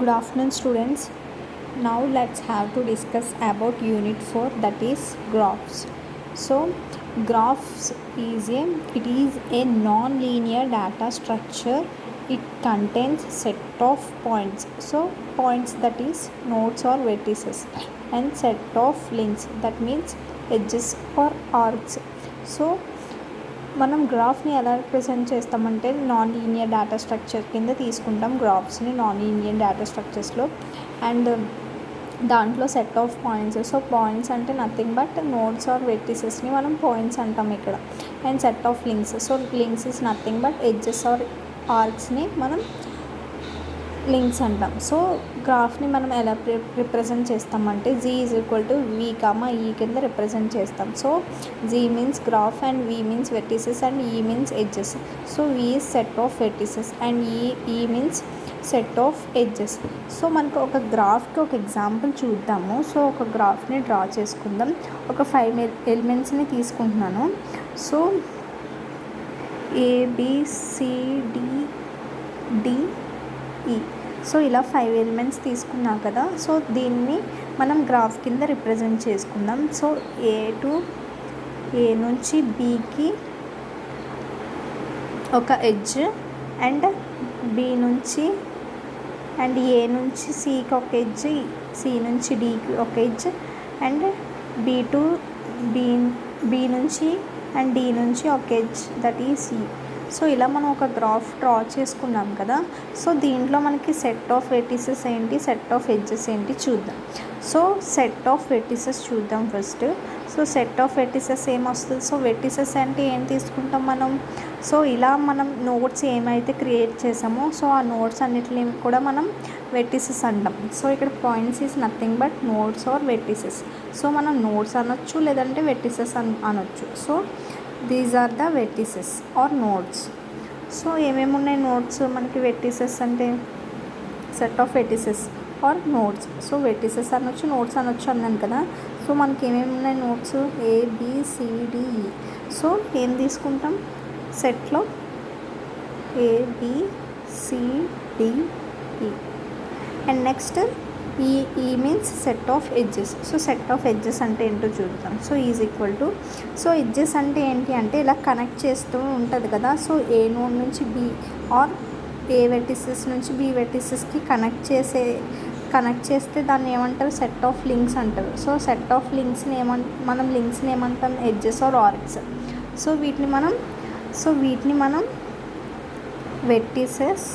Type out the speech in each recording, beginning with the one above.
Good afternoon, students. Now let's have to discuss about unit 4, that is graphs. So graphs is a non-linear data structure. It contains set of points. So points, that is nodes or vertices, and set of links, that means edges or arcs. So మనం గ్రాఫ్ని ఎలా represent చేస్తామంటే non linear data structure కింద తీసుకుంటాం గ్రాఫ్స్ని non linear data స్ట్రక్చర్స్లో. And దాంట్లో set of points. So points అంటే nothing but nodes or వెర్టిసెస్ని మనం పాయింట్స్ అంటాం ఇక్కడ. And set of links. So links is nothing but edges or ఆర్క్స్ని మనం లింక్స్ అంటాం. సో గ్రాఫ్ని మనం ఎలా రిప్రజెంట్ చేస్తామంటే G is equal to V comma E కింద రిప్రజెంట్ చేస్తాం. So G means graph and V means vertices and E means edges. So we is set of vertices and E means set of edges. So మనకు ఒక గ్రాఫ్కి ఒక example చూద్దాము. So ఒక గ్రాఫ్ని draw చేసుకుందాం. ఒక 5 ఎలిమెంట్స్ని తీసుకుంటున్నాను. So ABCDE. సో ఇలా 5 elements తీసుకున్నాం కదా. సో దీన్ని మనం గ్రాఫ్ కింద రిప్రజెంట్ చేసుకుందాం. సో ఏ నుంచి బీకి ఒక ఎడ్జ్, అండ్ బి నుంచి అండ్ ఏ నుంచి సికి ఒక ఎడ్జ్, సి నుంచి డికి ఒక ఎడ్జ్, అండ్ బి నుంచి అండ్ డి నుంచి ఒక edge, that is C. So ఇలా మనం ఒక గ్రాఫ్ డ్రా చేసుకున్నాం కదా. సో దీంట్లో మనకి సెట్ ఆఫ్ వెర్టిసెస్ ఏంటి, సెట్ ఆఫ్ ఎడ్జెస్ ఏంటి చూద్దాం. సో సెట్ ఆఫ్ వెర్టిసెస్ చూద్దాం first. So set of vertices ఏమొస్తుంది? సో వెర్టిసెస్ అంటే ఏం తీసుకుంటాం మనం? సో ఇలా మనం నోడ్స్ ఏమైతే క్రియేట్ చేసామో సో ఆ నోడ్స్ అన్నిటిని కూడా మనం వెర్టిసెస్ అంటాం. సో ఇక్కడ points is nothing but nodes or vertices. So మనం నోడ్స్ అనొచ్చు, లేదంటే వెర్టిసెస్ అనొచ్చు. So these are the vertices or nodes. So ఏమేమి ఉన్నాయి నోడ్స్ మనకి? వెర్టిసెస్ అంటే set of vertices or nodes. So vertices అనొచ్చు, నోడ్స్ అనొచ్చు అన్నాను కదా. సో మనకి ఏమేమి ఉన్నాయి నోడ్స్? ABCDE. సో ఏం తీసుకుంటాం సెట్లో? ABCDE. అండ్ నెక్స్ట్ ఈ means set of edges. So set of edges అంటే ఏంటో చూద్దాం. So is equal to, so edges అంటే ఏంటి అంటే ఇలా కనెక్ట్ చేస్తూ ఉంటుంది కదా. సో ఏ నోడ్ నుంచి బి ఆర్ ఏ వెర్టిసెస్ నుంచి బి వెర్టిసెస్కి కనెక్ట్ చేస్తే దాన్ని ఏమంటారు? సెట్ ఆఫ్ లింక్స్ అంటారు. సో సెట్ ఆఫ్ లింక్స్ని మనం లింక్స్ని ఏమంటాం? Edges are arcs. సో వీటిని మనం వెర్టిసెస్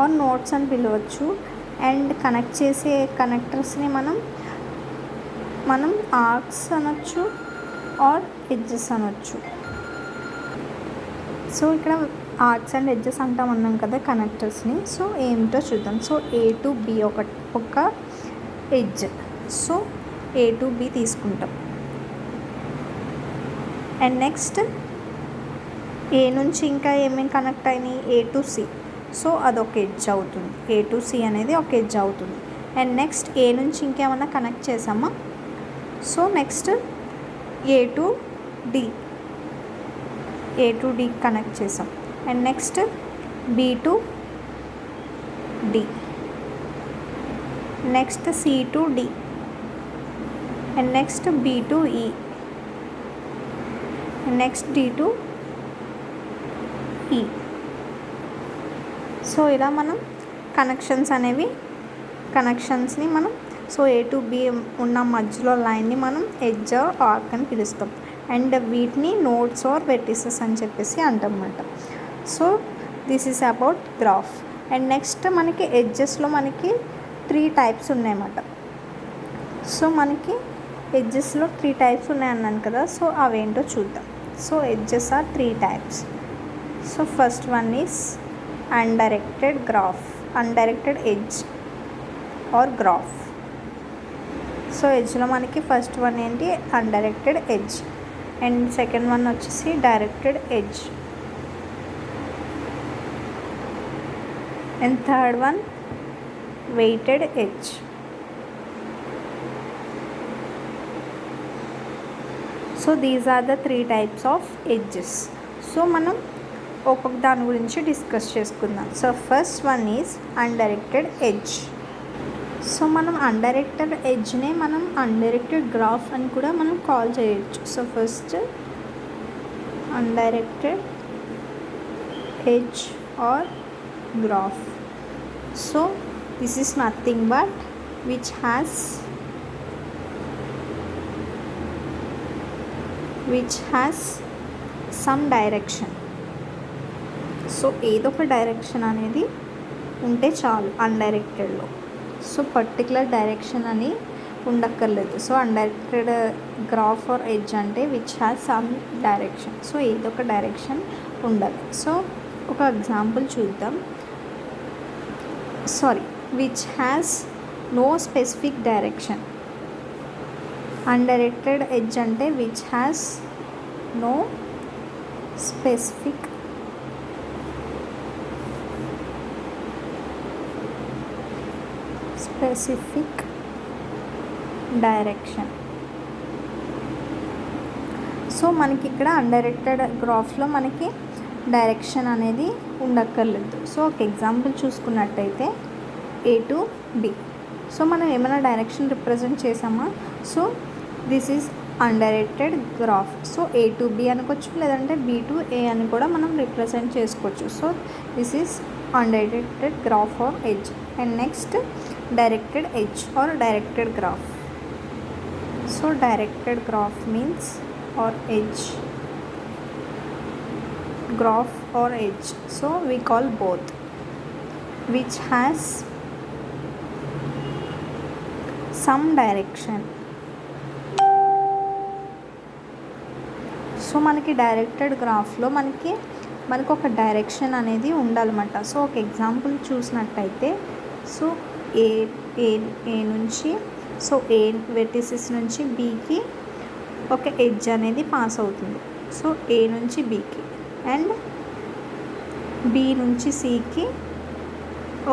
ఆర్ నోడ్స్ అని పిలవచ్చు. అండ్ కనెక్ట్ చేసే కనెక్టర్స్ని మనం ఆర్క్స్ అనొచ్చు ఆర్ ఎడ్జెస్ అనొచ్చు. సో ఇక్కడ ఆర్క్స్ అండ్ ఎడ్జెస్ అంటామన్నాం కదా కనెక్టర్స్ని. సో ఏమిటో చూద్దాం. సో A to B ఒక edge. So A to B తీసుకుంటాం. అండ్ నెక్స్ట్ ఏ నుంచి ఇంకా ఏమేమి కనెక్ట్ అయినాయి? A to C. సో అదొక ఎడ్జ్ అవుతుంది. A to C అనేది ఒక ఎడ్జ్ అవుతుంది. అండ్ నెక్స్ట్ ఏ నుంచి ఇంకేమన్నా కనెక్ట్ చేసామా? So next A to D connect చేసాం. And next B to D, next C to D, and next B to E, next D to E. So ఇలా మనం కనెక్షన్స్ని మనం సో A to B ఉన్న మధ్యలో లైన్ని మనం ఎడ్జ్ ఆర్ ఆర్క్ అని పిలుస్తాం. అండ్ వీటిని నోడ్స్ ఆర్ వెర్టిసెస్ అని చెప్పేసి అంటామన్నమాట. So this is about graph. And next మనకి ఎడ్జెస్లో మనకి 3 టైప్స్ ఉన్నాయన్నమాట. సో మనకి ఎడ్జెస్లో 3 టైప్స్ ఉన్నాయన్నాను కదా. సో అవేంటో చూద్దాం. So edges are 3 types. So first one is undirected edge or graph. So ఎడ్జ్లో మనకి ఫస్ట్ వన్ ఏంటి? Undirected edge. And second one వచ్చేసి directed edge. And third one weighted edge. So these are the 3 types of edges. So మనం ఒక్కొక్క దాని గురించి discuss చేసుకుందాం. So first one is undirected edge. So మనం అన్డైరెక్టెడ్ ఎడ్జ్నే మనం అన్డైరెక్టెడ్ గ్రాఫ్ అని కూడా మనం కాల్ చేయొచ్చు. So first undirected edge or graph. So this is nothing but which has some direction. So ఏదో ఒక డైరెక్షన్ అనేది ఉంటే చాలు అన్డైరెక్టెడ్లో. సో పర్టికులర్ డైరెక్షన్ అని ఉండక్కర్లేదు. So undirected graph or edge అంటే which has some direction. So ఏదో ఒక డైరెక్షన్ ఉండాలి. సో ఒక ఎగ్జాంపుల్ చూద్దాం. Which has no specific direction. Undirected edge అంటే which has no specific direction. So మనకి ఇక్కడ అన్డైరెక్టెడ్ గ్రాఫ్లో మనకి డైరెక్షన్ అనేది ఉండక్కర్లేదు. సో ఒక ఎగ్జాంపుల్ చూసుకున్నట్టయితే A to B. సో మనం ఏమైనా డైరెక్షన్ రిప్రజెంట్ చేసామా? So this is undirected graph. So A to B అనుకోవచ్చు, లేదంటే B to A అని కూడా మనం రిప్రజెంట్ చేసుకోవచ్చు. So this is undirected graph or edge. And next, directed edge or directed graph. So directed graph means or edge, graph or edge. So we call both, which has some direction. So మనకి directed గ్రాఫ్లో మనకి ఒక direction అనేది ఉండాలన్నమాట. So ఒక example చూసినట్టయితే so ఏ నుంచి so ఏ vertices నుంచి బీకి ఒక ఎడ్జ్ అనేది పాస్ అవుతుంది. సో ఏ నుంచి బీకి అండ్ బి నుంచి సికి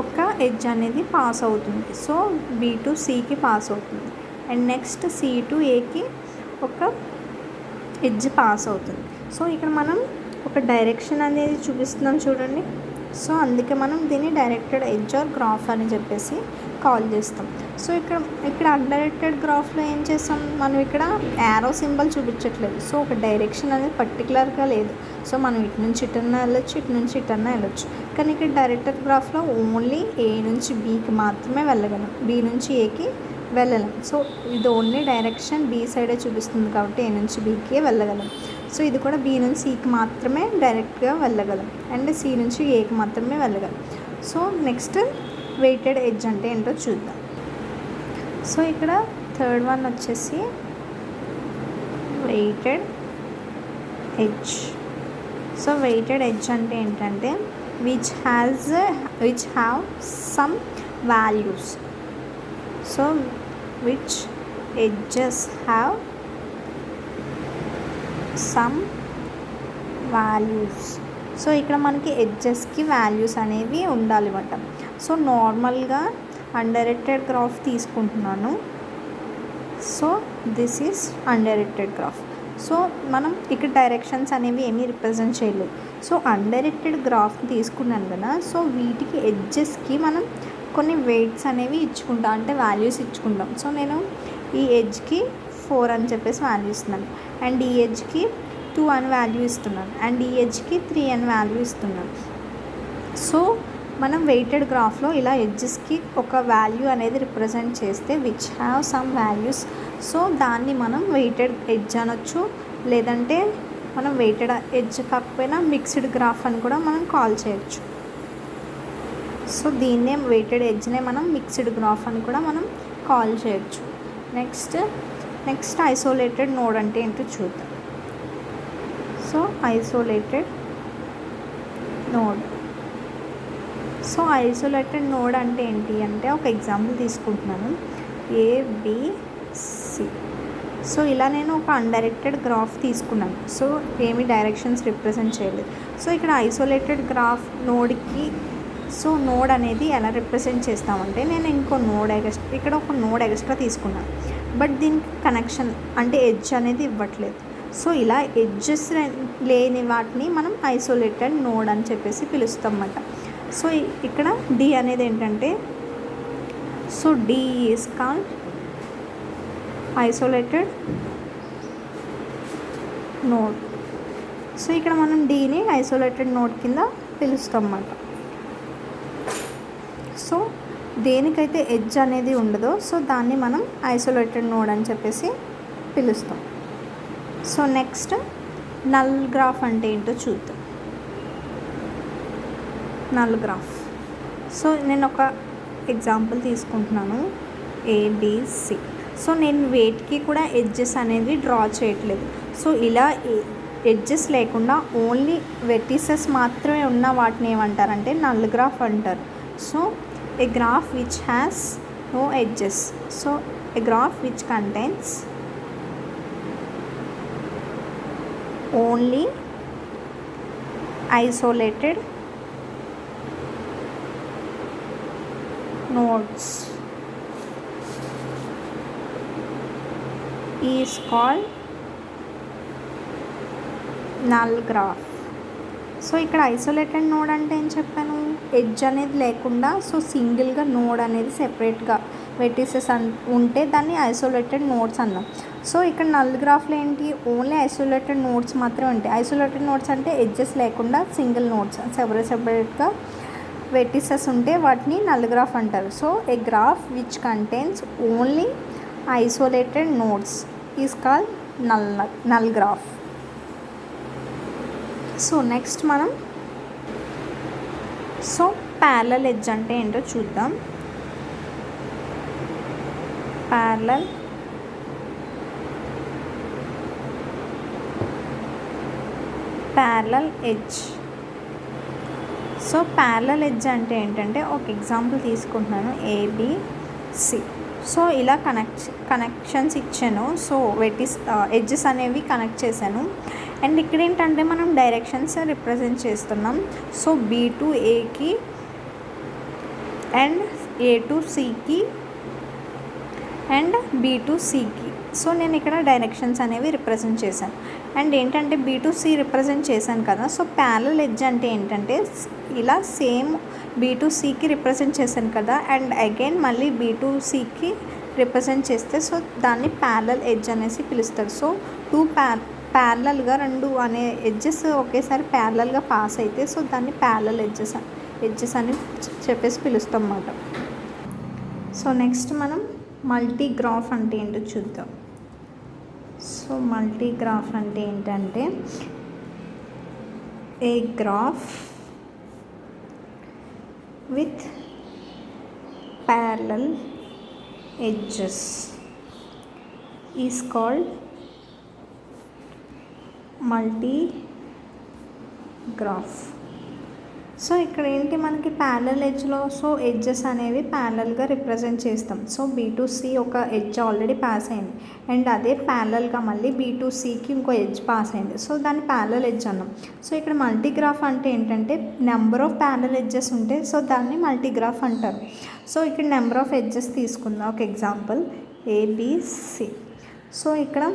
ఒక ఎడ్జ్ అనేది పాస్ అవుతుంది. సో బి టు సికి పాస్ అవుతుంది అండ్ నెక్స్ట్ సి టు ఏకి ఒక ఎడ్జ్ పాస్ అవుతుంది. సో ఇక్కడ మనం ఒక డైరెక్షన్ అనేది చూపిస్తున్నాం చూడండి. సో అందుకే మనం దీన్ని డైరెక్టెడ్ ఎడ్జ్ ఆర్ గ్రాఫ్ అని చెప్పేసి కాల్ చేస్తాం. సో ఇక్కడ అన్డైరెక్టెడ్ గ్రాఫ్లో ఏం చేస్తాం, మనం ఇక్కడ యారో సింబల్ చూపించట్లేదు. సో ఒక డైరెక్షన్ అనేది పర్టికులర్గా లేదు. సో మనం ఇటు నుంచి ఇటన్నా వెళ్ళొచ్చు, ఇటు నుంచి ఇటన్నా వెళ్ళొచ్చు. కానీ ఇక్కడ డైరెక్టెడ్ గ్రాఫ్లో ఓన్లీ ఏ నుంచి బీకి మాత్రమే వెళ్ళగలం, బి నుంచి ఏకి వెళ్ళలేం. సో ఇది ఓన్లీ డైరెక్షన్ బి సైడే చూపిస్తుంది కాబట్టి ఏ నుంచి బీకే వెళ్ళగలం. సో ఇది కూడా బి నుంచి సికి మాత్రమే డైరెక్ట్గా వెళ్ళగలం అండ్ సి నుంచి ఏకి మాత్రమే వెళ్ళగలం. సో నెక్స్ట్ వెయిటెడ్ ఎడ్జ్ అంటే ఏంటో చూద్దాం. సో ఇక్కడ థర్డ్ వన్ వచ్చేసి weighted edge. So weighted edge అంటే ఏంటంటే which have some values. So which edges have some values. So ఇక్కడ మనకి ఎడ్జెస్కి వాల్యూస్ అనేవి ఉండాలన్నమాట. సో నార్మల్గా అన్డైరెక్టెడ్ గ్రాఫ్ తీసుకుంటున్నాను. So this is undirected graph. So మనం ఇక్కడ డైరెక్షన్స్ అనేవి ఏమీ రిప్రజెంట్ చేయలేదు. సో అన్డైరెక్టెడ్ గ్రాఫ్ తీసుకున్నాను కదా. సో వీటికి ఎడ్జెస్కి మనం కొన్ని వెయిట్స్ అనేవి ఇచ్చుకుంటాం, అంటే వాల్యూస్ ఇచ్చుకుంటాం. సో నేను ఈ ఎడ్జ్కి 4 అని చెప్పేసి వాల్యూ ఇస్తున్నాను అండ్ ఈ ఎడ్జ్కి 2 అని వాల్యూ ఇస్తున్నాను అండ్ ఈ ఎడ్జ్కి 3 అని వాల్యూ ఇస్తున్నాను. సో మనం వెయిటెడ్ గ్రాఫ్లో ఇలా ఎడ్జెస్కి ఒక వాల్యూ అనేది రిప్రజెంట్ చేస్తే which have some values. So దాన్ని మనం వెయిటెడ్ ఎడ్జ్ అనొచ్చు, లేదంటే మనం వెయిటెడ్ ఎడ్జ్ కాకపోయినా మిక్స్డ్ గ్రాఫ్ అని కూడా మనం కాల్ చేయొచ్చు. సో దీన్నే వెయిటెడ్ ఎడ్జ్నే మనం మిక్స్డ్ గ్రాఫ్ అని కూడా మనం కాల్ చేయొచ్చు. నెక్స్ట్ ఐసోలేటెడ్ నోడ్ అంటే ఏంటో చూద్దాం. So isolated node. So isolated node అంటే ఏంటి అంటే ఒక ఎగ్జాంపుల్ తీసుకుంటున్నాను, ABC. సో ఇలా నేను ఒక అన్డైరెక్టెడ్ గ్రాఫ్ తీసుకున్నాను. సో ఏమి డైరెక్షన్స్ రిప్రజెంట్ చేయలేదు. సో ఇక్కడ ఐసోలేటెడ్ గ్రాఫ్ నోడ్కి సో నోడ్ అనేది ఎలా రిప్రజెంట్ చేస్తామంటే నేను ఇంకో నోడ్ ఇక్కడ ఒక నోడ్ ఎక్స్ట్రా తీసుకున్నాను, బట్ దీనికి కనెక్షన్ అంటే ఎడ్జ్ అనేది ఇవ్వట్లేదు. సో ఇలా ఎడ్జెస్ లేని వాటిని మనం ఐసోలేటెడ్ నోడ్ అని చెప్పేసి పిలుస్తాం అన్నమాట. సో ఇక్కడ డి అనేది ఏంటంటే, so D is called isolated node. So ఇక్కడ మనం డీని ఐసోలేటెడ్ నోడ్ కింద పిలుస్తాం అన్నమాట. సో దేనికైతే ఎడ్జ్ అనేది ఉండదో సో దాన్ని మనం ఐసోలేటెడ్ నోడ్ అని చెప్పేసి పిలుస్తాం. సో నెక్స్ట్ నల్ గ్రాఫ్ అంటే ఏంటో చూద్దాం. Null graph. సో నేను ఒక ఎగ్జాంపుల్ తీసుకుంటున్నాను, ఏబిసి. సో నేను వేటికి కూడా ఎడ్జెస్ అనేది డ్రా చేయట్లేదు. సో ఇలా ఎడ్జెస్ లేకుండా ఓన్లీ వెర్టిసెస్ మాత్రమే ఉన్న వాటిని ఏమంటారంటే నల్ గ్రాఫ్ అంటారు. So a graph which has no edges. So a graph which contains only isolated nodes is called null graph. So ఇక్కడ ఐసోలేటెడ్ నోడ్ అంటే ఏం చెప్పాను, ఎడ్జ్ అనేది లేకుండా సో సింగిల్గా నోడ్ అనేది సెపరేట్గా వెర్టిసెస్ ఉంటే దాన్ని ఐసోలేటెడ్ నోడ్స్ అన్నాం. సో ఇక్కడ నల్ గ్రాఫ్లో ఏంటి, ఓన్లీ ఐసోలేటెడ్ నోడ్స్ మాత్రమే ఉంటాయి. ఐసోలేటెడ్ నోడ్స్ అంటే ఎడ్జెస్ లేకుండా సింగిల్ నోడ్స్ సెపరేట్గా వెర్టిసెస్ ఉంటే వాటిని నల్ గ్రాఫ్ అంటారు. So A graph which contains only isolated nodes is called null graph. So next మనం సో ప్యారలల్ ఎడ్జ్ అంటే ఏంటో చూద్దాం. Parallel edge. So parallel edge అంటే ఏంటంటే ఒక ఎగ్జాంపుల్ తీసుకుంటున్నాను, ఏబిసి. సో ఇలా కనెక్షన్స్ ఇచ్చాను. సో ఎడ్జెస్ అనేవి కనెక్ట్ చేశాను. అండ్ ఇక్కడ ఏంటంటే మనం డైరెక్షన్స్ రిప్రజెంట్ చేస్తున్నాం. సో బి టు ఏకి అండ్ ఏ టు సికి అండ్ బి టు సికి. సో నేను ఇక్కడ డైరెక్షన్స్ అనేవి రిప్రజెంట్ చేశాను. అండ్ ఏంటంటే బి టు సి రిప్రజెంట్ చేశాను కదా. సో ప్యారలల్ ఎడ్జ్ అంటే ఏంటంటే ఇలా సేమ్ బి టు సికి రిప్రజెంట్ చేశాను కదా, అండ్ అగైన్ మళ్ళీ బి టు సికి రిప్రజెంట్ చేస్తే సో దాన్ని ప్యారలల్ ఎడ్జ్ అనేసి పిలుస్తారు. సో టూ ప్యారలల్గా రెండు అనే ఎడ్జెస్ ఒకేసారి ప్యారలల్గా పాస్ అయితే సో దాన్ని ప్యారలల్ ఎడ్జెస్ అని చెప్పేసి పిలుస్తాం అన్నమాట. సో నెక్స్ట్ మనం మల్టీ గ్రాఫ్ అంటే ఏంటో చూద్దాం. సో మల్టీ గ్రాఫ్ అంటే ఏంటంటే a graph with parallel edges is called multi graph. So ఇక్కడ ఏంటి మనకి ప్యారలల్ ఎడ్జ్లో సో ఎడ్జెస్ అనేవి ప్యారలల్గా రిప్రజెంట్ చేస్తాం. సో బీ టు సి ఒక ఎడ్జ్ ఆల్రెడీ పాస్ అయింది అండ్ అదే ప్యారలల్గా మళ్ళీ బీ టు సికి ఇంకో ఎడ్జ్ పాస్ అయింది. సో దాన్ని ప్యారలల్ ఎడ్జ్ అన్నాం. సో ఇక్కడ మల్టీగ్రాఫ్ అంటే ఏంటంటే నెంబర్ ఆఫ్ ప్యారలల్ ఎడ్జెస్ ఉంటే సో దాన్ని మల్టీగ్రాఫ్ అంటారు. సో ఇక్కడ నెంబర్ ఆఫ్ ఎడ్జెస్ తీసుకుందాం. ఒక ఎగ్జాంపుల్ ఏబిసి. సో ఇక్కడ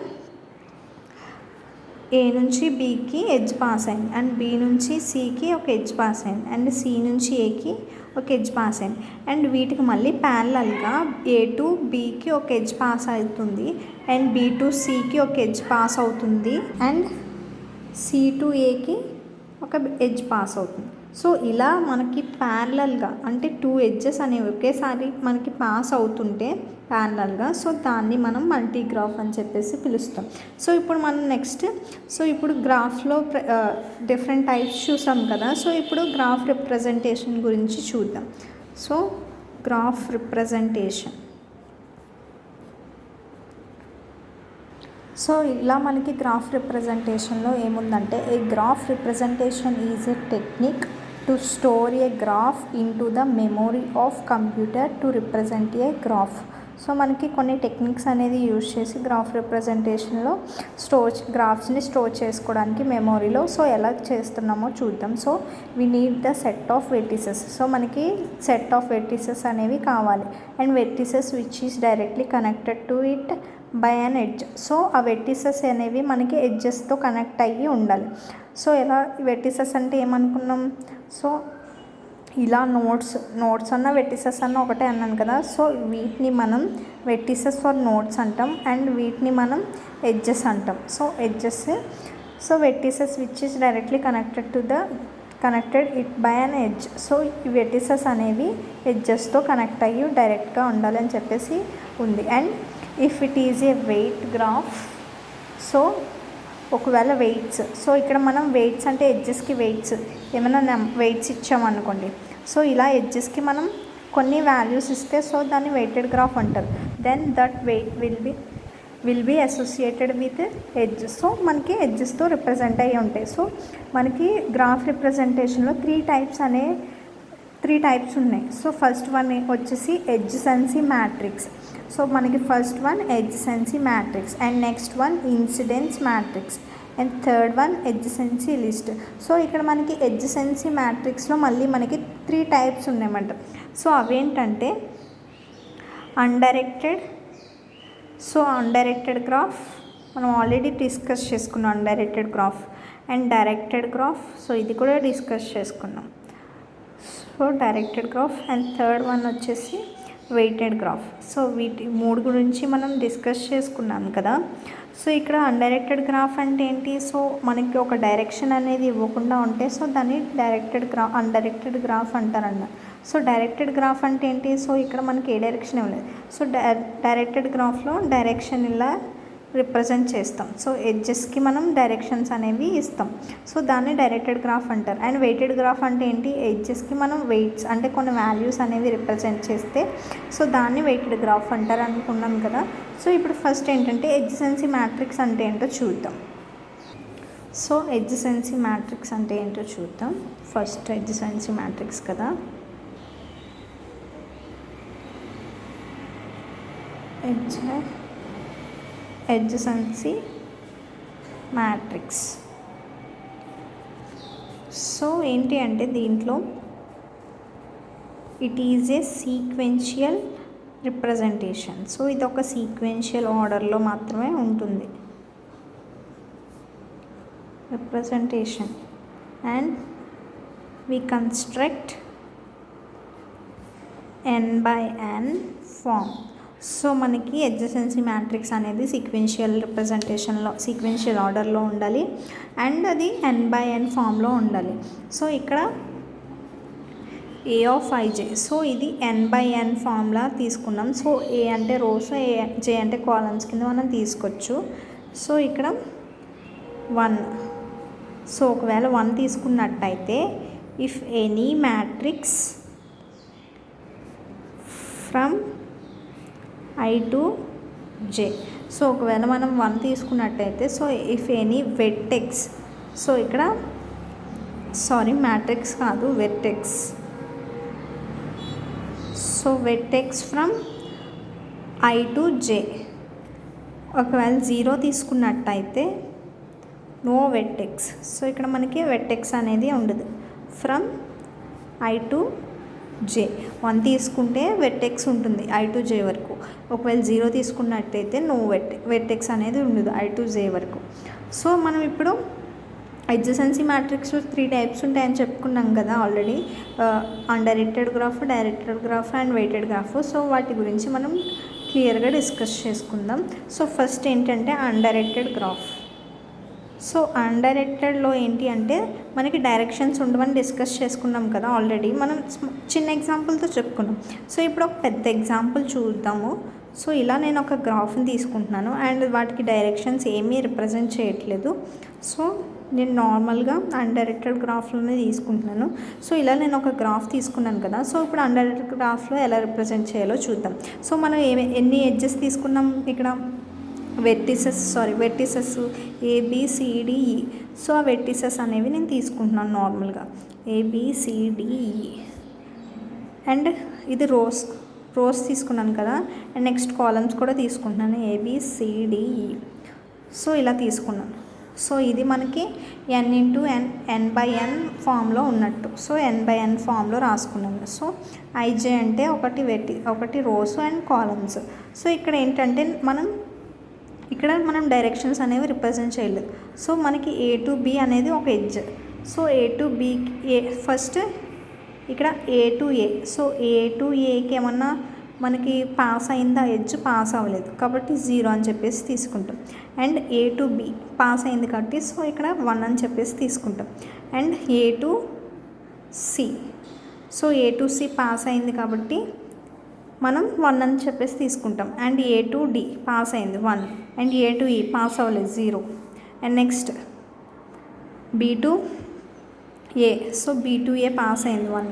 ఏ నుంచి బీకి ఎడ్జ్ పాస్ అయింది అండ్ బి నుంచి సికి ఒక ఎడ్జ్ పాస్ అయింది అండ్ సి నుంచి ఏకి ఒక ఎడ్జ్ పాస్ అయింది అండ్ వీటికి మళ్ళీ ప్యారలల్గా ఏ టు బీకి ఒక ఎడ్జ్ పాస్ అవుతుంది అండ్ బి టు సికి ఒక ఎడ్జ్ పాస్ అవుతుంది అండ్ సి టు ఏకి ఒక ఎడ్జ్ పాస్ అవుతుంది. సో ఇలా మనకి ప్యారలల్గా అంటే టూ ఎడ్జెస్ అనేవి ఒకేసారి మనకి పాస్ అవుతుంటే ప్యారలల్గా సో దాన్ని మనం మల్టీగ్రాఫ్ అని చెప్పేసి పిలుస్తాం. సో ఇప్పుడు మనం నెక్స్ట్ సో ఇప్పుడు గ్రాఫ్లో డిఫరెంట్ టైప్స్ చూసాం కదా. సో ఇప్పుడు గ్రాఫ్ రిప్రజెంటేషన్ గురించి చూద్దాం. So graph representation. సో ఇలా మనకి గ్రాఫ్ రిప్రజెంటేషన్లో ఏముందంటే a graph representation is a technique to store a graph into the memory of computer to represent a graph. So మనకి కొన్ని టెక్నిక్స్ అనేది యూజ్ చేసి గ్రాఫ్ రిప్రజెంటేషన్లో గ్రాఫ్స్ని స్టోర్ చేసుకోవడానికి మెమొరీలో సో ఎలా చేస్తున్నామో చూద్దాం. So we need the set of vertices. So మనకి set of vertices అనేవి కావాలి and vertices which is directly connected to it by an edge. So ఆ వెర్టిసెస్ అనేవి మనకి ఎడ్జెస్తో కనెక్ట్ అయ్యి ఉండాలి. సో ఎలా వెర్టిసెస్ అంటే ఏమనుకున్నాం, సో ఇలా నోట్స్ అన్న వెర్టిసెస్ అన్న ఒకటే అన్నాను కదా. సో వీటిని మనం వెర్టిసెస్ ఫర్ నోట్స్ అంటాం అండ్ వీటిని మనం ఎడ్జెస్ అంటాం. So edges, so vertices which is directly connected it by an edge. So ఈ వెర్టిసెస్ అనేవి ఎడ్జెస్తో కనెక్ట్ అయ్యి డైరెక్ట్గా ఉండాలని చెప్పేసి ఉంది. And if it is a weight graph, so ఒకవేళ వెయిట్స్, సో ఇక్కడ మనం వెయిట్స్ అంటే ఎడ్జెస్కి వెయిట్స్ ఏమైనా వెయిట్స్ ఇచ్చామనుకోండి, సో ఇలా ఎడ్జెస్కి మనం కొన్ని వాల్యూస్ ఇస్తే సో దాన్ని వెయిటెడ్ గ్రాఫ్ అంటారు. Then that wait will be associated with edges. So మనకి ఎడ్జెస్తో రిప్రజెంట్ అయ్యి ఉంటాయి. సో మనకి గ్రాఫ్ రిప్రజెంటేషన్లో త్రీ టైప్స్ ఉన్నాయి. సో ఫస్ట్ వన్ వచ్చేసి ఎడ్జెసెన్సీ మ్యాట్రిక్స్. సో మనకి first one adjacency matrix and next one incidence matrix and third one adjacency list. So ఇక్కడ మనకి ఎడ్జెసెన్సీ మ్యాట్రిక్స్లో మళ్ళీ మనకి 3 టైప్స్ ఉన్నాయన్నమాట. సో అవేంటంటే అన్డైరెక్టెడ్ గ్రాఫ్, మనం ఆల్రెడీ డిస్కస్ చేసుకున్నాం undirected graph, and directed graph, so ఇది కూడా డిస్కస్ చేసుకున్నాం. So directed graph and third one వచ్చేసి వెయిటెడ్ గ్రాఫ్. సో వీటి 3 గురించి మనం డిస్కస్ చేసుకున్నాం కదా. సో ఇక్కడ అన్డైరెక్టెడ్ గ్రాఫ్ అంటే ఏంటి, సో మనకి ఒక డైరెక్షన్ అనేది ఇవ్వకుండా ఉంటే సో దాన్ని అన్డైరెక్టెడ్ గ్రాఫ్ అంటారన్న. సో డైరెక్టెడ్ గ్రాఫ్ అంటే ఏంటి, సో ఇక్కడ మనకి ఏ డైరెక్షన్ ఇవ్వలేదు. సో డైరెక్టెడ్ గ్రాఫ్లో డైరెక్షన్ ఇలా రిప్రజెంట్ చేస్తాం. సో ఎడ్జెస్కి మనం డైరెక్షన్స్ అనేవి ఇస్తాం. సో దాన్ని డైరెక్టెడ్ గ్రాఫ్ అంటారు. అండ్ వెయిటెడ్ గ్రాఫ్ అంటే ఏంటి, ఎడ్జెస్కి మనం వెయిట్స్ అంటే కొన్ని వాల్యూస్ అనేవి రిప్రజెంట్ చేస్తే సో దాన్ని వెయిటెడ్ గ్రాఫ్ అంటారు అనుకున్నాం కదా. సో ఇప్పుడు ఫస్ట్ ఏంటంటే ఎడ్జెసెన్సీ మ్యాట్రిక్స్ అంటే ఏంటో చూద్దాం. సో ఎడ్జెసెన్సీ మ్యాట్రిక్స్ అంటే ఏంటో చూద్దాం. ఫస్ట్ ఎడ్జెసెన్సీ మ్యాట్రిక్స్ కదా, ఎడ్జెసెన్సీ మ్యాట్రిక్స్. సో ఏంటి అంటే దీంట్లో it is a sequential representation. So ఇది ఒక సీక్వెన్షియల్ ఆర్డర్లో మాత్రమే ఉంటుంది representation. And we construct n by n ఫామ్. సో మనకి ఎడ్జెసెన్సీ మ్యాట్రిక్స్ అనేది సీక్వెన్షియల్ రిప్రజెంటేషన్లో సీక్వెన్షియల్ ఆర్డర్లో ఉండాలి అండ్ అది n by n ఫామ్లో ఉండాలి. సో ఇక్కడ a of ij, సో ఇది n by n ఫామ్లా తీసుకున్నాం. సో a అంటే రోస్, j అంటే కాలమ్స్ కింద మనం తీసుకోవచ్చు. సో ఇక్కడ 1, సో ఒకవేళ 1 తీసుకున్నట్టయితే if any matrix from I to J, so ఒకవేళ మనం 1 తీసుకున్నట్టయితే so if any vertex, so ఇక్కడ మ్యాట్రిక్స్ కాదు vertex, so vertex from I to J, ఒకవేళ 0 తీసుకున్నట్టయితే నో వెర్టెక్స్. సో ఇక్కడ మనకి వెర్టెక్స్ అనేది ఉండదు ఫ్రమ్ I to J. 1 తీసుకుంటే వెర్టెక్స్ ఉంటుంది I to J వరకు. ఒకవేళ 0 తీసుకున్నట్టయితే నో వెర్టెక్స్ అనేది ఉండదు I to J వరకు. సో మనం ఇప్పుడు ఎడ్జెసెన్సీ మ్యాట్రిక్స్ 3 టైప్స్ ఉంటాయని చెప్పుకున్నాం కదా already, undirected graph, directed graph and weighted graph. So వాటి గురించి మనం క్లియర్గా డిస్కస్ చేసుకుందాం. సో ఫస్ట్ ఏంటంటే అన్డైరెక్టెడ్ గ్రాఫ్. సో అన్డైరెక్టెడ్లో ఏంటి అంటే మనకి డైరెక్షన్స్ ఉండవని డిస్కస్ చేసుకున్నాం కదా ఆల్రెడీ, మనం చిన్న ఎగ్జాంపుల్తో చెప్పుకున్నాం. సో ఇప్పుడు ఒక పెద్ద ఎగ్జాంపుల్ చూద్దాము. సో ఇలా నేను ఒక గ్రాఫ్ని తీసుకుంటున్నాను అండ్ వాటికి డైరెక్షన్స్ ఏమీ రిప్రజెంట్ చేయట్లేదు. సో నేను నార్మల్గా అన్డైరెక్టెడ్ గ్రాఫ్లోనే తీసుకుంటున్నాను. సో ఇలా నేను ఒక గ్రాఫ్ తీసుకున్నాను కదా. సో ఇప్పుడు అన్డైరెక్టెడ్ గ్రాఫ్లో ఎలా రిప్రజెంట్ చేయాలో చూద్దాం. సో మనం ఎన్ని ఎడ్జెస్ తీసుకున్నాం ఇక్కడ, వెర్టిసెస్ ABCDE. సో ఆ వెర్టిసెస్ అనేవి నేను తీసుకుంటున్నాను నార్మల్గా ABCDE. అండ్ ఇది రోస్ తీసుకున్నాను కదా, అండ్ నెక్స్ట్ కాలమ్స్ కూడా తీసుకుంటున్నాను ABCDE. సో ఇలా తీసుకున్నాను. సో ఇది మనకి n by n ఫామ్లో ఉన్నట్టు. సో n by n ఫామ్లో రాసుకున్నాను. సో IJ అంటే ఒకటి రోస్ అండ్ కాలమ్స్. సో ఇక్కడ ఏంటంటే మనం ఇక్కడ మనం డైరెక్షన్స్ అనేవి రిప్రజెంట్ చేయలేదు. సో మనకి ఏ టు బి అనేది ఒక edge. So A to B first ఇక్కడ A to A. So A to ఏకి ఏమన్నా మనకి పాస్ అయిందా, ఎడ్జ్ పాస్ అవ్వలేదు కాబట్టి 0 అని చెప్పేసి తీసుకుంటాం. And A to B pass అయింది కాబట్టి సో ఇక్కడ 1 అని చెప్పేసి తీసుకుంటాం. And A to C, so A to C pass అయింది కాబట్టి మనం 1 అని చెప్పేసి తీసుకుంటాం. And A to D pass అయింది 1. And A to E pass అవ్వలేదు 0. And next B to A, so B to A pass అయింది 1.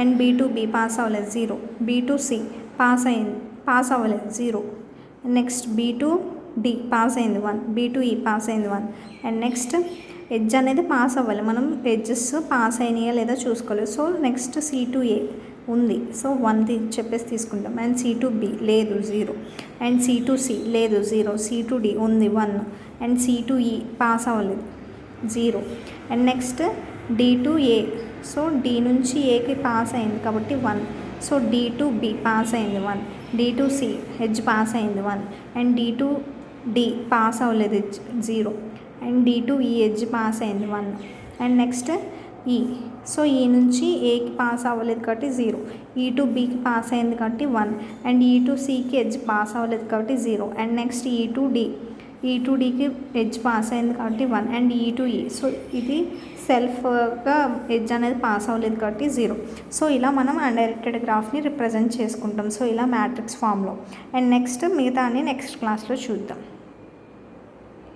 And B to B pass అవ్వలేదు 0. బి టు సి పాస్ అవ్వలేదు 0. Next B to D pass అయింది 1. B to E pass అయింది 1. And next edge అనేది pass అవ్వాలి, మనం edges pass అయినాయా లేదా చూసుకోలేదు. So next C to A ఉంది, సో 1 చెప్పేసి తీసుకుంటాం. అండ్ సి టు బి లేదు 0. అండ్ సి టు సి లేదు 0. సి టు డి ఉంది 1. And C to E pass అవ్వలేదు 0. And next D to A, so D నుంచి ఏకి పాస్ అయింది కాబట్టి 1. So D to B pass అయింది 1. D to C edge pass అయింది 1. And D to D pass అవ్వలేదు edge 0. And D to E edge pass అయింది 1. And next ఈ, so ఈ నుంచి ఏకి పాస్ అవ్వలేదు కాబట్టి 0. ఈ టు బికి పాస్ అయింది కాబట్టి 1. అండ్ ఈ టు సికి ఎడ్జ్ పాస్ అవ్వలేదు కాబట్టి 0. అండ్ నెక్స్ట్ ఈ టు డి, ఈ టు డికి ఎడ్జ్ పాస్ అయింది కాబట్టి 1. అండ్ ఈ టు ఈ, సో ఇది సెల్ఫ్గా ఎడ్జ్ అనేది పాస్ అవ్వలేదు కాబట్టి 0. సో ఇలా మనం అన్డైరెక్టెడ్ గ్రాఫ్ని రిప్రజెంట్ చేసుకుంటాం. సో ఇలా మ్యాట్రిక్స్ ఫామ్లో. అండ్ నెక్స్ట్ మిగతా అన్ని నెక్స్ట్ క్లాస్లో చూద్దాం.